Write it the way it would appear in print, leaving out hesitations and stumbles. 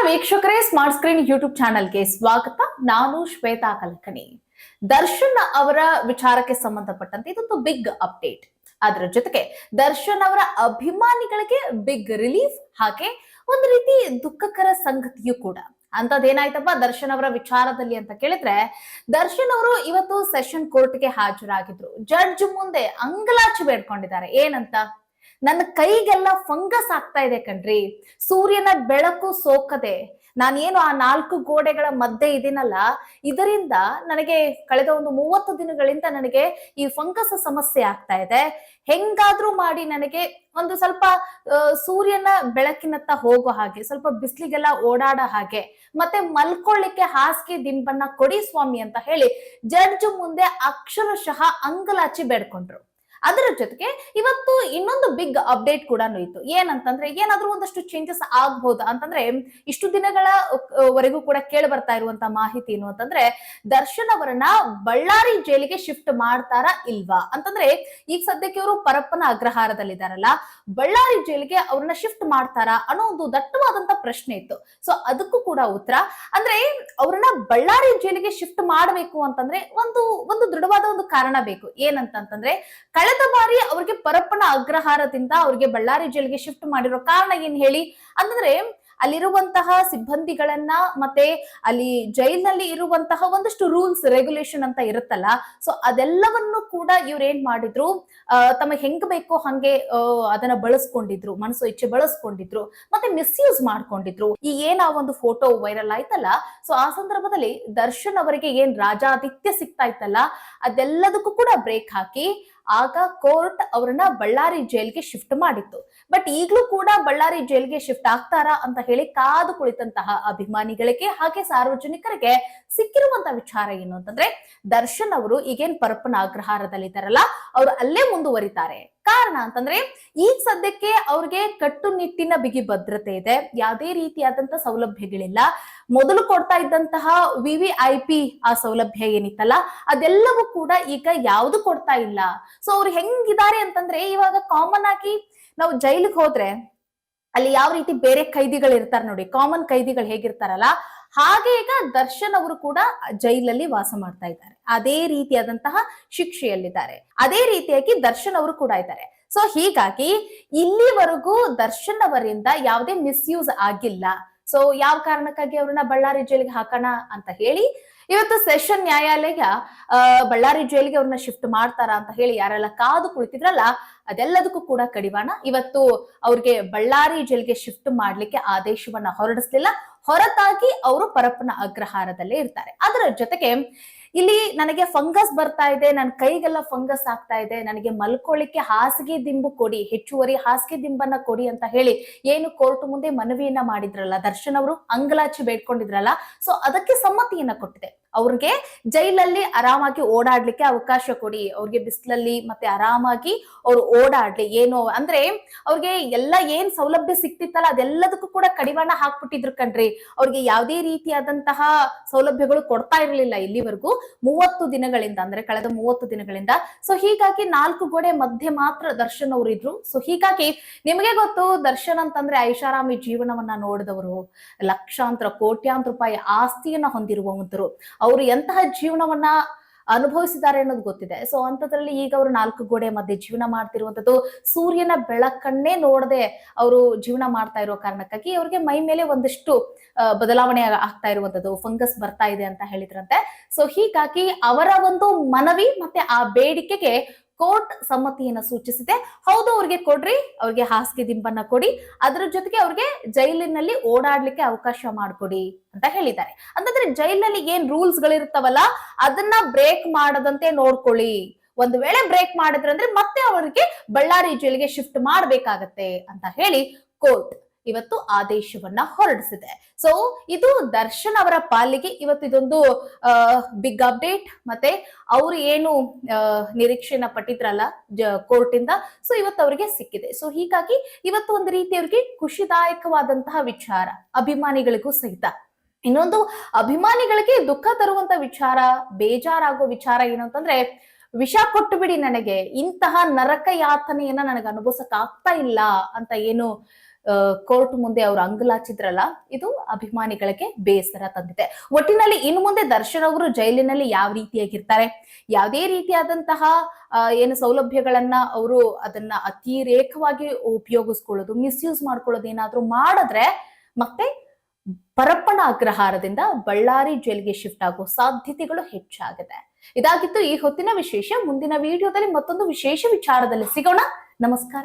ವೀಕ್ಷಕರೇ, smart screen YouTube ಚಾನೆಲ್ಗೆ ಸ್ವಾಗತ. ನಾನು ಶ್ವೇತಾ ಕಲಕಣಿ. ದರ್ಶನ್ ಅವರ ವಿಚಾರಕ್ಕೆ ಸಂಬಂಧಪಟ್ಟಂತೆ ಇದೊಂದು ಬಿಗ್ ಅಪ್ಡೇಟ್. ಅದರ ಜೊತೆಗೆ ದರ್ಶನ್ ಅವರ ಅಭಿಮಾನಿಗಳಿಗೆ ಬಿಗ್ ರಿಲೀಫ್, ಹಾಗೆ ಒಂದು ರೀತಿ ದುಃಖಕರ ಸಂಗತಿಯೂ ಕೂಡ. ಅಂತದೇನಾಯ್ತಪ್ಪ ದರ್ಶನ್ ಅವರ ವಿಚಾರದಲ್ಲಿ ಅಂತ ಕೇಳಿದ್ರೆ, ದರ್ಶನ್ ಅವರು ಇವತ್ತು ಸೆಷನ್ ಕೋರ್ಟ್ಗೆ ಹಾಜರಾಗಿದ್ರು. ಜಡ್ಜ್ ಮುಂದೆ ಅಂಗಲಾಚಿ ಬೇಡ್ಕೊಂಡಿದ್ದಾರೆ. ಏನಂತ? ನನ್ನ ಕೈಗೆಲ್ಲ ಫಂಗಸ್ ಆಗ್ತಾ ಇದೆ ಕಣ್ರಿ, ಸೂರ್ಯನ ಬೆಳಕು ಸೋಕದೆ ನಾನೇನು ಆ 4 ಗೋಡೆಗಳ ಮಧ್ಯೆ ಇದೀನಲ್ಲ, ಇದರಿಂದ ನನಗೆ ಕಳೆದ ಒಂದು 30 ದಿನಗಳಿಂದ ನನಗೆ ಈ ಫಂಗಸ್ ಸಮಸ್ಯೆ ಆಗ್ತಾ ಇದೆ. ಹೆಂಗಾದ್ರೂ ಮಾಡಿ ನನಗೆ ಒಂದು ಸ್ವಲ್ಪ ಸೂರ್ಯನ ಬೆಳಕಿನತ್ತ ಹೋಗೋ ಹಾಗೆ, ಸ್ವಲ್ಪ ಬಿಸಿಲಿಗೆಲ್ಲ ಓಡಾಡೋ ಹಾಗೆ, ಮತ್ತೆ ಮಲ್ಕೊಳ್ಳಿಕ್ಕೆ ಹಾಸಿಗೆ ದಿಂಬನ್ನ ಕೊಡಿ ಸ್ವಾಮಿ ಅಂತ ಹೇಳಿ ಜಡ್ಜ್ ಮುಂದೆ ಅಕ್ಷರಶಃ ಅಂಗಲಾಚಿ ಬೇಡ್ಕೊಂಡ್ರು. ಅದರ ಜೊತೆಗೆ ಇವತ್ತು ಇನ್ನೊಂದು ಬಿಗ್ ಅಪ್ಡೇಟ್ ಕೂಡ ಇತ್ತು. ಏನಂತಂದ್ರೆ, ಏನಾದ್ರೂ ಒಂದಷ್ಟು ಚೇಂಜಸ್ ಆಗ್ಬಹುದಾ ಅಂತಂದ್ರೆ, ಇಷ್ಟು ದಿನಗಳ ವರೆಗೂ ಕೂಡ ಕೇಳಿ ಬರ್ತಾ ಇರುವಂತ ಮಾಹಿತಿ ಏನು ಅಂತಂದ್ರೆ, ದರ್ಶನ್ ಅವರನ್ನ ಬಳ್ಳಾರಿ ಜೈಲಿಗೆ ಶಿಫ್ಟ್ ಮಾಡ್ತಾರಾ ಇಲ್ವಾ ಅಂತಂದ್ರೆ, ಈಗ ಸದ್ಯಕ್ಕೆ ಅವರು ಪರಪ್ಪನ ಅಗ್ರಹಾರದಲ್ಲಿದ್ದಾರಲ್ಲ, ಬಳ್ಳಾರಿ ಜೈಲಿಗೆ ಅವ್ರನ್ನ ಶಿಫ್ಟ್ ಮಾಡ್ತಾರಾ ಅನ್ನೋ ಒಂದು ದಟ್ಟವಾದಂತ ಪ್ರಶ್ನೆ ಇತ್ತು. ಸೊ ಅದಕ್ಕೂ ಕೂಡ ಉತ್ತರ ಅಂದ್ರೆ, ಅವ್ರನ್ನ ಬಳ್ಳಾರಿ ಜೈಲಿಗೆ ಶಿಫ್ಟ್ ಮಾಡಬೇಕು ಅಂತಂದ್ರೆ ಒಂದು ದೃಢವಾದ ಒಂದು ಕಾರಣ ಬೇಕು. ಏನಂತಂದ್ರೆ, ಕಳೆದ ಬಾರಿ ಅವ್ರಿಗೆ ಪರಪ್ಪನ ಅಗ್ರಹಾರದಿಂದ ಅವ್ರಿಗೆ ಬಳ್ಳಾರಿ ಜೈಲಿಗೆ ಶಿಫ್ಟ್ ಮಾಡಿರೋ ಕಾರಣ ಏನ್ ಹೇಳಿ ಅಂತಂದ್ರೆ, ಅಲ್ಲಿರುವಂತಹ ಸಿಬ್ಬಂದಿಗಳನ್ನ ಮತ್ತೆ ಅಲ್ಲಿ ಜೈಲಿನಲ್ಲಿ ಇರುವಂತಹ ಒಂದಷ್ಟು ರೂಲ್ಸ್ ರೆಗ್ಯುಲೇಷನ್ ಅಂತ ಇರುತ್ತಲ್ಲ, ಸೊ ಅದೆಲ್ಲವನ್ನು ಕೂಡ ಇವ್ರು ಏನ್ ಮಾಡಿದ್ರು, ತಮಗೆ ಹೆಂಗ್ ಬೇಕೋ ಹಂಗೆ ಅದನ್ನ ಬಳಸ್ಕೊಂಡಿದ್ರು, ಮನಸ್ಸು ಇಚ್ಛೆ ಬಳಸ್ಕೊಂಡಿದ್ರು, ಮತ್ತೆ ಮಿಸ್ಯೂಸ್ ಮಾಡ್ಕೊಂಡಿದ್ರು. ಈ ಏನ್ ಆ ಒಂದು ಫೋಟೋ ವೈರಲ್ ಆಯ್ತಲ್ಲ, ಸೊ ಆ ಸಂದರ್ಭದಲ್ಲಿ ದರ್ಶನ್ ಅವರಿಗೆ ಏನ್ ರಾಜಾದಿತ್ಯ ಸಿಗ್ತಾ ಇತ್ತಲ್ಲ, ಅದೆಲ್ಲದಕ್ಕೂ ಕೂಡ ಬ್ರೇಕ್ ಹಾಕಿ ಆಗ ಕೋರ್ಟ್ ಅವರನ್ನ ಬಳ್ಳಾರಿ ಜೈಲ್ಗೆ ಶಿಫ್ಟ್ ಮಾಡಿತ್ತು. ಬಟ್ ಈಗಲೂ ಕೂಡ ಬಳ್ಳಾರಿ ಜೈಲ್ಗೆ ಶಿಫ್ಟ್ ಆಗ್ತಾರಾ ಅಂತ ಹೇಳಿ ಕಾದು ಕುಳಿತಂತಹ ಅಭಿಮಾನಿಗಳಿಗೆ ಹಾಗೆ ಸಾರ್ವಜನಿಕರಿಗೆ ಸಿಕ್ಕಿರುವಂತಹ ವಿಚಾರ ಏನು ಅಂತಂದ್ರೆ, ದರ್ಶನ್ ಅವರು ಈಗೇನ್ ಪರಪ್ಪನ ಅಗ್ರಹಾರದಲ್ಲಿದ್ದಾರಲ್ಲ, ಅವರು ಅಲ್ಲೇ ಮುಂದುವರಿತಾರೆ. ಕಾರಣ ಅಂತಂದ್ರೆ, ಈಗ ಸದ್ಯಕ್ಕೆ ಅವ್ರಿಗೆ ಕಟ್ಟುನಿಟ್ಟಿನ ಬಿಗಿ ಭದ್ರತೆ ಇದೆ, ಯಾವುದೇ ರೀತಿಯಾದಂತ ಸೌಲಭ್ಯಗಳಿಲ್ಲ. ಮೊದಲು ಕೊಡ್ತಾ ಇದ್ದಂತಹ VVIP ಆ ಸೌಲಭ್ಯ ಏನಿತ್ತಲ್ಲ, ಅದೆಲ್ಲವೂ ಕೂಡ ಈಗ ಯಾವುದು ಕೊಡ್ತಾ ಇಲ್ಲ. ಸೊ ಅವ್ರು ಹೆಂಗಿದ್ದಾರೆ ಅಂತಂದ್ರೆ, ಇವಾಗ ಕಾಮನ್ ಆಗಿ ನಾವು ಜೈಲಿಗೆ ಹೋದ್ರೆ ಅಲ್ಲಿ ಯಾವ ರೀತಿ ಬೇರೆ ಕೈದಿಗಳು ಇರ್ತಾರೆ ನೋಡಿ, ಕಾಮನ್ ಕೈದಿಗಳು ಹೇಗಿರ್ತಾರಲ್ಲ, ಹಾಗೆ ಈಗ ದರ್ಶನ್ ಅವರು ಕೂಡ ಜೈಲಲ್ಲಿ ವಾಸ ಮಾಡ್ತಾ ಇದ್ದಾರೆ. ಅದೇ ರೀತಿಯಾದಂತಹ ಶಿಕ್ಷೆಯಲ್ಲಿದ್ದಾರೆ. ಅದೇ ರೀತಿಯಾಗಿ ದರ್ಶನ್ ಅವರು ಕೂಡ ಇದ್ದಾರೆ. ಸೊ ಹೀಗಾಗಿ ಇಲ್ಲಿವರೆಗೂ ದರ್ಶನ್ ಅವರಿಂದ ಯಾವುದೇ ಮಿಸ್ಯೂಸ್ ಆಗಿಲ್ಲ. ಸೊ ಯಾವ ಕಾರಣಕ್ಕಾಗಿ ಅವ್ರನ್ನ ಬಳ್ಳಾರಿ ಜೈಲಿಗೆ ಹಾಕೋಣ ಅಂತ ಹೇಳಿ ಇವತ್ತು ಸೆಷನ್ ನ್ಯಾಯಾಲಯ ಬಳ್ಳಾರಿ ಜೈಲಿಗೆ ಅವ್ರನ್ನ ಶಿಫ್ಟ್ ಮಾಡ್ತಾರ ಅಂತ ಹೇಳಿ ಯಾರೆಲ್ಲ ಕಾದು ಕುಳಿತಿದ್ರಲ್ಲ, ಅದೆಲ್ಲದಕ್ಕೂ ಕೂಡ ಕಡಿವಾಣ. ಇವತ್ತು ಅವ್ರಿಗೆ ಬಳ್ಳಾರಿ ಜೈಲಿಗೆ ಶಿಫ್ಟ್ ಮಾಡ್ಲಿಕ್ಕೆ ಆದೇಶವನ್ನ ಹೊರಡಿಸ್ಲಿಲ್ಲ, ಹೊರತಾಗಿ ಅವರು ಪರಪ್ಪನ ಅಗ್ರಹಾರದಲ್ಲೇ ಇರ್ತಾರೆ. ಅದರ ಜೊತೆಗೆ ಇಲ್ಲಿ ನನಗೆ ಫಂಗಸ್ ಬರ್ತಾ ಇದೆ, ನನ್ನ ಕೈಗೆಲ್ಲ ಫಂಗಸ್ ಆಗ್ತಾ ಇದೆ, ನನಗೆ ಮಲ್ಕೊಳ್ಳಿಕ್ಕೆ ಹಾಸಿಗೆ ದಿಂಬು ಕೊಡಿ, ಹೆಚ್ಚುವರಿ ಹಾಸಿಗೆ ದಿಂಬನ್ನ ಕೊಡಿ ಅಂತ ಹೇಳಿ ಏನು ಕೋರ್ಟ್ ಮುಂದೆ ಮನವಿಯನ್ನ ಮಾಡಿದ್ರಲ್ಲ ದರ್ಶನ್ ಅವರು, ಅಂಗಲಾಚಿ ಬೇಡ್ಕೊಂಡಿದ್ರಲ್ಲ, ಸೊ ಅದಕ್ಕೆ ಸಮ್ಮತಿಯನ್ನ ಕೊಟ್ಟಿದೆ. ಅವ್ರಿಗೆ ಜೈಲಲ್ಲಿ ಆರಾಮಾಗಿ ಓಡಾಡ್ಲಿಕ್ಕೆ ಅವಕಾಶ ಕೊಡಿ, ಅವ್ರಿಗೆ ಬಿಸಿಲಲ್ಲಿ ಮತ್ತೆ ಆರಾಮಾಗಿ ಅವ್ರು ಓಡಾಡ್ಲಿ. ಏನು ಅಂದ್ರೆ, ಅವ್ರಿಗೆ ಎಲ್ಲ ಏನ್ ಸೌಲಭ್ಯ ಸಿಕ್ತಿತ್ತಲ್ಲ ಅದೆಲ್ಲದಕ್ಕೂ ಕೂಡ ಕಡಿವಾಣ ಹಾಕ್ಬಿಟ್ಟಿದ್ರು ಕಣ್ರಿ. ಅವ್ರಿಗೆ ಯಾವುದೇ ರೀತಿಯಾದಂತಹ ಸೌಲಭ್ಯಗಳು ಕೊಡ್ತಾ ಇರಲಿಲ್ಲ ಇಲ್ಲಿವರೆಗೂ 30 ದಿನಗಳಿಂದ, ಅಂದ್ರೆ ಕಳೆದ 30 ದಿನಗಳಿಂದ. ಸೊ ಹೀಗಾಗಿ 4 ಗೋಡೆ ಮಧ್ಯೆ ಮಾತ್ರ ದರ್ಶನ್ ಅವರು ಇದ್ರು. ಸೊ ಹೀಗಾಗಿ ನಿಮಗೆ ಗೊತ್ತು, ದರ್ಶನ್ ಅಂತಂದ್ರೆ ಐಷಾರಾಮಿ ಜೀವನವನ್ನ ನೋಡಿದವರು, ಲಕ್ಷಾಂತರ ಕೋಟ್ಯಾಂತರ ರೂಪಾಯಿ ಆಸ್ತಿಯನ್ನ ಹೊಂದಿರುವಂತರು, ಅವರು ಎಂತಹ ಜೀವನವನ್ನ ಅನುಭವಿಸಿದ್ದಾರೆ ಅನ್ನೋದು ಗೊತ್ತಿದೆ. ಸೊ ಅಂತದ್ರಲ್ಲಿ ಈಗ ಅವರು 4 ಗೋಡೆ ಮಧ್ಯೆ ಜೀವನ ಮಾಡ್ತಿರುವಂತದ್ದು, ಸೂರ್ಯನ ಬೆಳಕನ್ನೇ ನೋಡದೆ ಅವರು ಜೀವನ ಮಾಡ್ತಾ ಇರೋ ಕಾರಣಕ್ಕಾಗಿ ಅವ್ರಿಗೆ ಮೈ ಮೇಲೆ ಒಂದಿಷ್ಟು ಬದಲಾವಣೆ ಆಗ್ತಾ ಇರುವಂತದ್ದು, ಫಂಗಸ್ ಬರ್ತಾ ಇದೆ ಅಂತ ಹೇಳಿದ್ರಂತೆ. ಸೊ ಹೀಗಾಗಿ ಅವರ ಒಂದು ಮನವಿ ಮತ್ತೆ ಆ ಬೇಡಿಕೆಗೆ ಕೋರ್ಟ್ ಸಮ್ಮತಿಯನ್ನ ಸೂಚಿಸಿದೆ. ಹೌದು, ಅವ್ರಿಗೆ ಕೊಡ್ರಿ, ಅವ್ರಿಗೆ ಹಾಸಿಗೆ ದಿಂಬನ್ನ ಕೊಡಿ, ಅದರ ಜೊತೆಗೆ ಅವ್ರಿಗೆ ಜೈಲಿನಲ್ಲಿ ಓಡಾಡ್ಲಿಕ್ಕೆ ಅವಕಾಶ ಮಾಡ್ಕೊಡಿ ಅಂತ ಹೇಳಿದ್ದಾರೆ. ಅಂತಂದ್ರೆ ಜೈಲಿನಲ್ಲಿ ಏನ್ ರೂಲ್ಸ್ ಗಳಿರ್ತಾವಲ್ಲ ಅದನ್ನ ಬ್ರೇಕ್ ಮಾಡದಂತೆ ನೋಡ್ಕೊಳ್ಳಿ. ಒಂದು ವೇಳೆ ಬ್ರೇಕ್ ಮಾಡಿದ್ರಂದ್ರೆ ಮತ್ತೆ ಅವರಿಗೆ ಬಳ್ಳಾರಿ ಜೈಲಿಗೆ ಶಿಫ್ಟ್ ಮಾಡ್ಬೇಕಾಗತ್ತೆ ಅಂತ ಹೇಳಿ ಕೋರ್ಟ್ ಇವತ್ತು ಆದೇಶವನ್ನ ಹೊರಡಿಸಿದೆ. ಸೊ ಇದು ದರ್ಶನ್ ಅವರ ಪಾಲಿಗೆ ಇವತ್ತು ಇದೊಂದು ಬಿಗ್ ಅಪ್ಡೇಟ್. ಮತ್ತೆ ಅವರು ಏನು ನಿರೀಕ್ಷೆನ ಪಟ್ಟಿದ್ರಲ್ಲ ಕೋರ್ಟ್ ಇಂದ, ಸೊ ಇವತ್ತು ಅವರಿಗೆ ಸಿಕ್ಕಿದೆ. ಸೊ ಹೀಗಾಗಿ ಇವತ್ತು ಒಂದು ರೀತಿ ಅವರಿಗೆ ಖುಷಿದಾಯಕವಾದಂತಹ ವಿಚಾರ, ಅಭಿಮಾನಿಗಳಿಗೂ ಸಹಿತ. ಇನ್ನೊಂದು ಅಭಿಮಾನಿಗಳಿಗೆ ದುಃಖ ತರುವಂತ ವಿಚಾರ, ಬೇಜಾರಾಗೋ ವಿಚಾರ ಏನು ಅಂತಂದ್ರೆ, ವಿಷ ಕೊಟ್ಟು ಬಿಡಿ ನನಗೆ, ಇಂತಹ ನರಕ ಯಾತನೆಯನ್ನ ನನಗೆ ಅನುಭವಿಸಕ್ ಆಗ್ತಾ ಇಲ್ಲ ಅಂತ ಏನು ಕೋರ್ಟ್ ಮುಂದೆ ಅವರು ಅಂಗಲಾಚಿದ್ರಲ್ಲ, ಇದು ಅಭಿಮಾನಿಗಳಿಗೆ ಬೇಸರ ತಂದಿದೆ. ಒಟ್ಟಿನಲ್ಲಿ ಇನ್ನು ಮುಂದೆ ದರ್ಶನ್ ಅವರು ಜೈಲಿನಲ್ಲಿ ಯಾವ ರೀತಿಯಾಗಿರ್ತಾರೆ, ಯಾವುದೇ ರೀತಿಯಾದಂತಹ ಏನು ಸೌಲಭ್ಯಗಳನ್ನ ಅವರು ಅದನ್ನ ಅತಿರೇಕವಾಗಿ ಉಪಯೋಗಿಸ್ಕೊಳ್ಳೋದು, ಮಿಸ್ಯೂಸ್ ಮಾಡ್ಕೊಳ್ಳೋದು ಏನಾದ್ರೂ ಮಾಡಿದ್ರೆ ಮತ್ತೆ ಪರಪ್ಪನ ಅಗ್ರಹಾರದಿಂದ ಬಳ್ಳಾರಿ ಜೈಲಿಗೆ ಶಿಫ್ಟ್ ಆಗೋ ಸಾಧ್ಯತೆಗಳು ಹೆಚ್ಚಾಗಿದೆ. ಇದಾಗಿತ್ತು ಈ ಹೊತ್ತಿನ ವಿಶೇಷ. ಮುಂದಿನ ವಿಡಿಯೋದಲ್ಲಿ ಮತ್ತೊಂದು ವಿಶೇಷ ವಿಚಾರದಲ್ಲಿ ಸಿಗೋಣ. ನಮಸ್ಕಾರ.